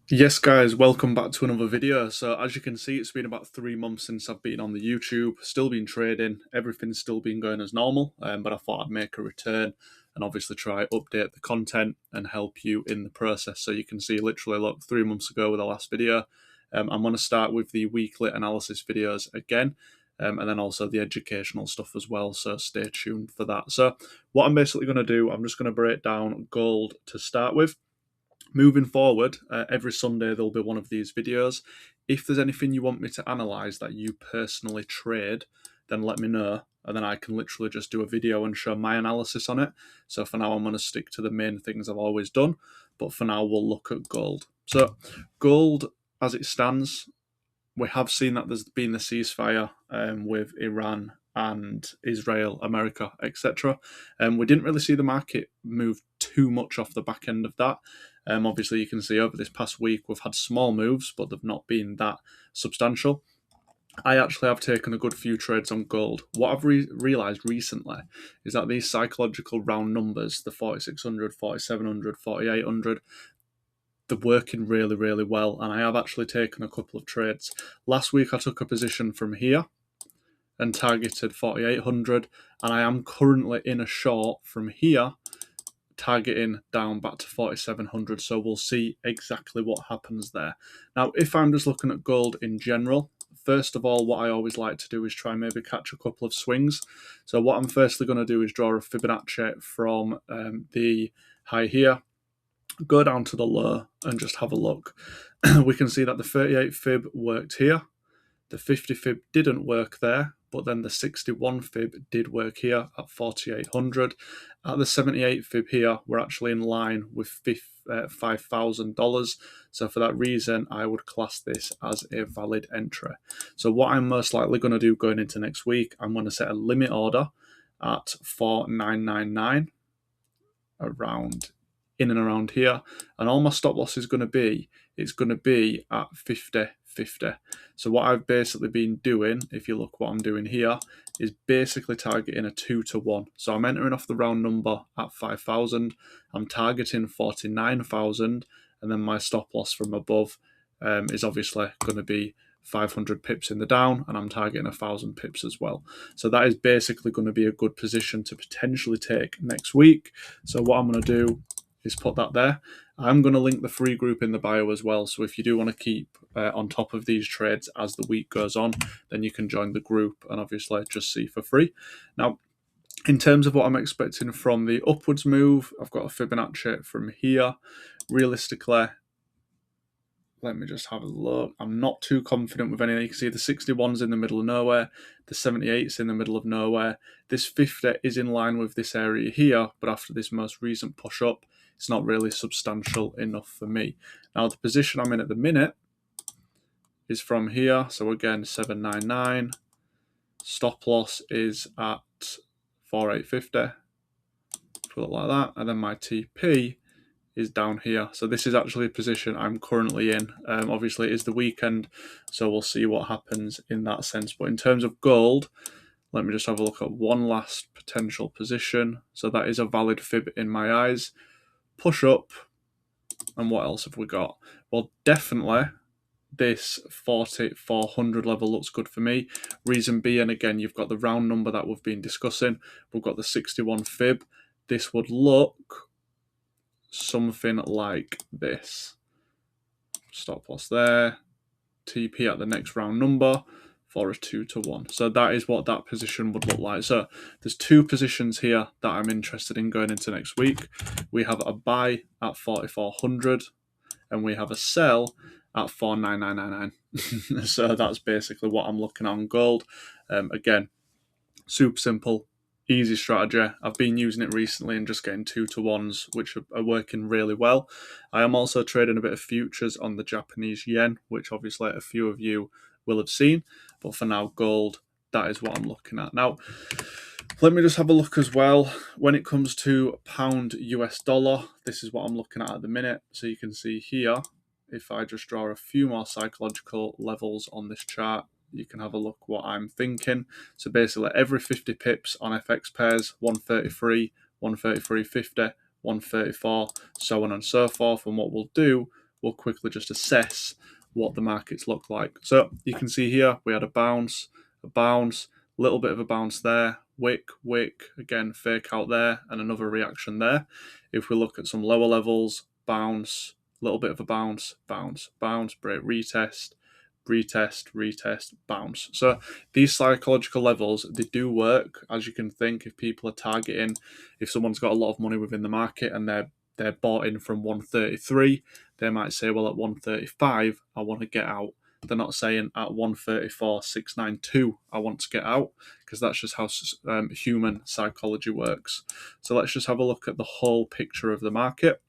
Yes, guys, welcome back to another video. So, as you can see, it's been about 3 months since I've been on the YouTube, still been trading, everything's still been going as normal. But I thought I'd make a return and obviously try update the content and help you in the process. So, you can see literally, look, 3 months ago with the last video. I'm going to start with the weekly analysis videos again. And then also the educational stuff as well. So, stay tuned for that. So, what I'm basically going to do, I'm just going to break down gold to start with. Moving forward, every Sunday there'll be one of these videos. If there's anything you want me to analyze that you personally trade, then let me know, and then I can literally just do a video and show my analysis on it. So for now, I'm going to stick to the main things I've always done, but for now, we'll look at gold. So, gold as it stands, we have seen that there's been the ceasefire with Iran and Israel, America, etc. We didn't really see the market move too much off the back end of that. Obviously, you can see over this past week we've had small moves, but they've not been that substantial. I actually have taken a good few trades on gold. What I've realised recently is that these psychological round numbers, the 4600, 4700, 4800, they're working really, really well. And I have actually taken a couple of trades. Last week, I took a position from here and targeted 4800, and I am currently in a short from here targeting down back to 4700, so we'll see exactly what happens there. Now, if I'm just looking at gold in general, first of all, what I always like to do is try and maybe catch a couple of swings. So what I'm firstly going to do is draw a Fibonacci from the high here, go down to the low and just have a look. We can see that the 38 fib worked here, the 50 fib didn't work there, but then the 61 fib did work here at 4,800. At the 78 fib here, we're actually in line with $5,000. So for that reason, I would class this as a valid entry. So what I'm most likely going to do going into next week, I'm going to set a limit order at 4,999 around in and around here, and all my stop loss is going to be, it's going to be at 50. So what I've basically been doing, if you look what I'm doing here, is basically targeting a 2 to 1. So I'm entering off the round number at 5,000, I'm targeting 49,000, and then my stop loss from above is obviously going to be 500 pips in the down, and I'm targeting 1,000 pips as well. So that is basically going to be a good position to potentially take next week. So what I'm going to do is put that there. I'm going to link the free group in the bio as well. So if you do want to keep on top of these trades as the week goes on, then you can join the group and obviously just see for free. Now, in terms of what I'm expecting from the upwards move, I've got a Fibonacci from here. Realistically, let me just have a look. I'm not too confident with anything. You can see the 61's in the middle of nowhere. The 78's in the middle of nowhere. This 50 is in line with this area here, but after this most recent push up, it's not really substantial enough for me. Now, the position I'm in at the minute is from here. So again, 799. Stop loss is at 4850. Put it like that. And then my TP is down here. So this is actually a position I'm currently in. Obviously, it is the weekend, so we'll see what happens in that sense. But in terms of gold, let me just have a look at one last potential position. So that is a valid fib in my eyes. Push up, and what else have we got? Well, definitely this 4,400 level looks good for me. Reason being, again, you've got the round number that we've been discussing. We've got the 61 fib. This would look something like this. Stop loss there. TP at the next round number for a 2 to 1. So that is what that position would look like. So there's two positions here that I'm interested in going into next week. We have a buy at 4,400 and we have a sell at 4,999. So that's basically what I'm looking at on gold. Again, super simple, easy strategy. I've been using it recently and just getting 2 to 1s, which are working really well. I am also trading a bit of futures on the Japanese yen, which obviously a few of you will have seen. But for now, gold, that is what I'm looking at. Now, let me just have a look as well. When it comes to pound US dollar, this is what I'm looking at the minute. So you can see here, if I just draw a few more psychological levels on this chart, you can have a look what I'm thinking. So basically every 50 pips on FX pairs, 133, 133.50, 134, so on and so forth. And what we'll do, we'll quickly just assess what the markets look like. So you can see here we had a bounce, little bit of a bounce there, wick, again fake out there, and another reaction there. If we look at some lower levels, bounce, little bit of a bounce, break, retest, bounce. So these psychological levels, they do work, as you can think. If people are targeting, if someone's got a lot of money within the market and they're bought in from 133, they might say, well, at 135, I want to get out. They're not saying at 134,692, I want to get out, because that's just how human psychology works. So let's just have a look at the whole picture of the market.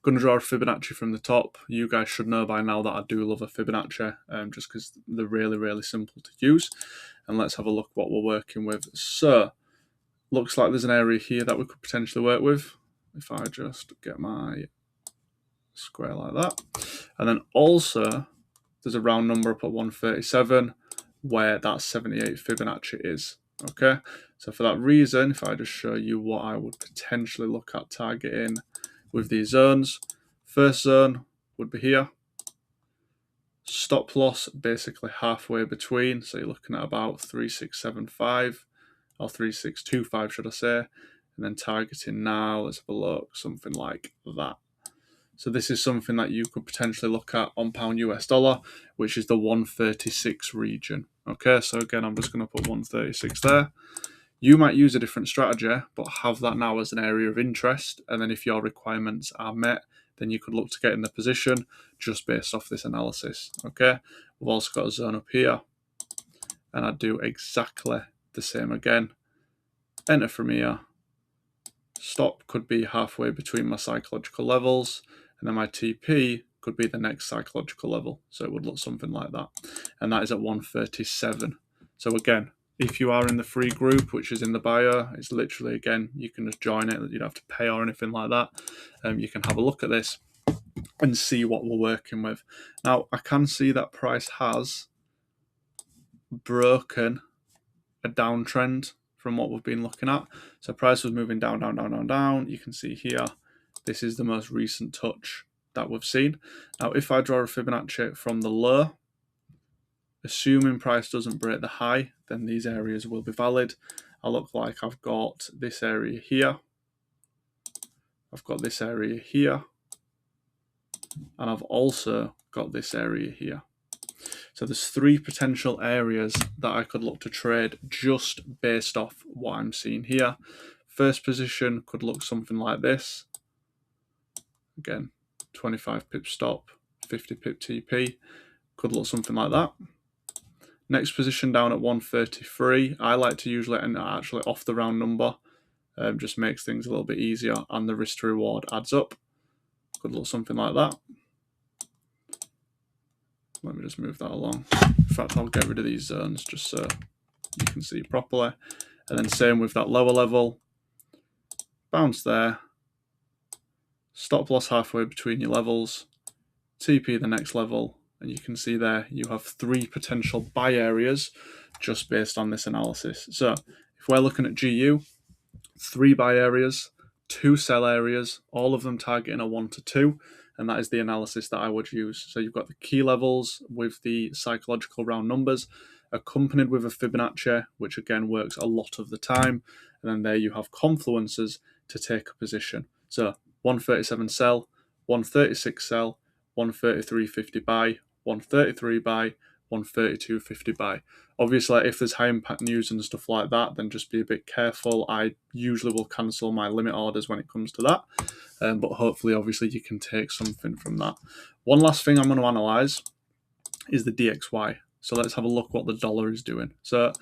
Going to draw a Fibonacci from the top. You guys should know by now that I do love a Fibonacci, just because they're really, really simple to use. And let's have a look what we're working with. So, looks like there's an area here that we could potentially work with. If I just get my square like that. And then also, there's a round number up at 137 where that 78 Fibonacci is. Okay, so for that reason, if I just show you what I would potentially look at targeting with these zones, first zone would be here. Stop loss basically halfway between, so you're looking at about 3675 or 3625, should I say, and then targeting now, let's have a look, something like that. So this is something that you could potentially look at on pound US dollar, which is the 136 region. Okay, so again, I'm just going to put 136 there. You might use a different strategy, but have that now as an area of interest. And then if your requirements are met, then you could look to get in the position just based off this analysis. Okay, we've also got a zone up here, and I'd do exactly the same again. Enter from here. Stop could be halfway between my psychological levels, and then my TP could be the next psychological level. So it would look something like that. And that is at 137. So again, if you are in the free group, which is in the bio, it's literally, again, you can just join it. You don't have to pay or anything like that. You can have a look at this and see what we're working with. Now, I can see that price has broken a downtrend from what we've been looking at. So price was moving down. You can see here, this is the most recent touch that we've seen. Now, if I draw a Fibonacci from the low, assuming price doesn't break the high, then these areas will be valid. I look like I've got this area here. I've got this area here. And I've also got this area here. So there's three potential areas that I could look to trade just based off what I'm seeing here. First position could look something like this. Again, 25 pip stop, 50 pip TP. Could look something like that. Next position down at 133. I like to usually enter actually off the round number. Just makes things a little bit easier and the risk to reward adds up. Could look something like that. Let me just move that along. In fact, I'll get rid of these zones just so you can see properly. And then same with that lower level. Bounce there. Stop loss halfway between your levels. TP the next level. And you can see there you have three potential buy areas just based on this analysis. So if we're looking at GU, 3 buy areas, 2 sell areas, all of them targeting a 1 to 2. And that is the analysis that I would use. So you've got the key levels with the psychological round numbers, accompanied with a Fibonacci, which again works a lot of the time. And then there you have confluences to take a position. So 137 sell, 136 sell, 133.50 buy, 133 buy, 132.50 buy. Obviously, if there's high impact news and stuff like that, then just be a bit careful. I usually will cancel my limit orders when it comes to that. But hopefully, obviously, you can take something from that. One last thing I'm going to analyze is the DXY. So let's have a look what the dollar is doing. So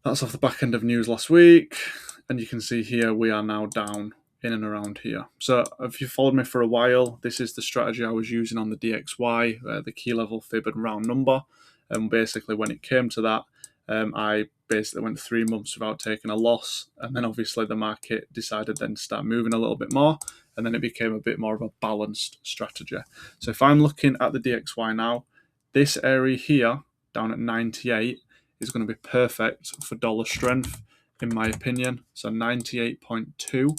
that's off the back end of news last week. And you can see here we are now down in and around here. So if you followed me for a while, this is the strategy I was using on the DXY, the key level fib and round number. And basically when it came to that, I basically went 3 months without taking a loss. And then obviously the market decided then to start moving a little bit more. And then it became a bit more of a balanced strategy. So if I'm looking at the DXY now, this area here down at 98 is going to be perfect for dollar strength, in my opinion. So 98.2.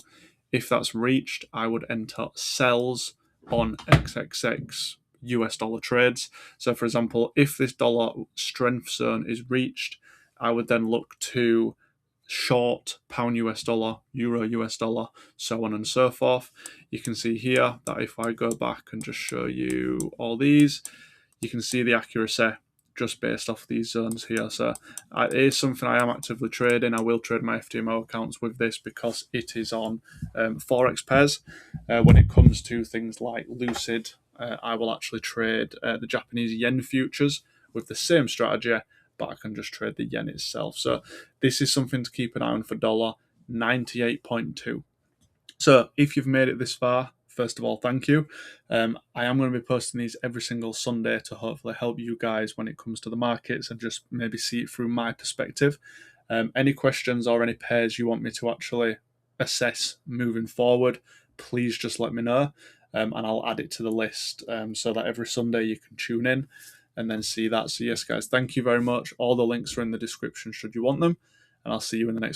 If that's reached, I would enter sells on XXX US dollar trades. So for example, if this dollar strength zone is reached, I would then look to short pound US dollar, euro US dollar, so on and so forth. You can see here that if I go back and just show you all these, you can see the accuracy just based off these zones here. So it is something I am actively trading. I will trade my FTMO accounts with this because it is on Forex pairs. When it comes to things like Lucid, I will actually trade the Japanese yen futures with the same strategy, but I can just trade the yen itself. So this is something to keep an eye on for dollar 98.2. So if you've made it this far, first of all, thank you. I am going to be posting these every single Sunday to hopefully help you guys when it comes to the markets and just maybe see it through my perspective. Any questions or any pairs you want me to actually assess moving forward, please just let me know, and I'll add it to the list so that every Sunday you can tune in and then see that. So yes, guys, thank you very much. All the links are in the description should you want them, and I'll see you in the next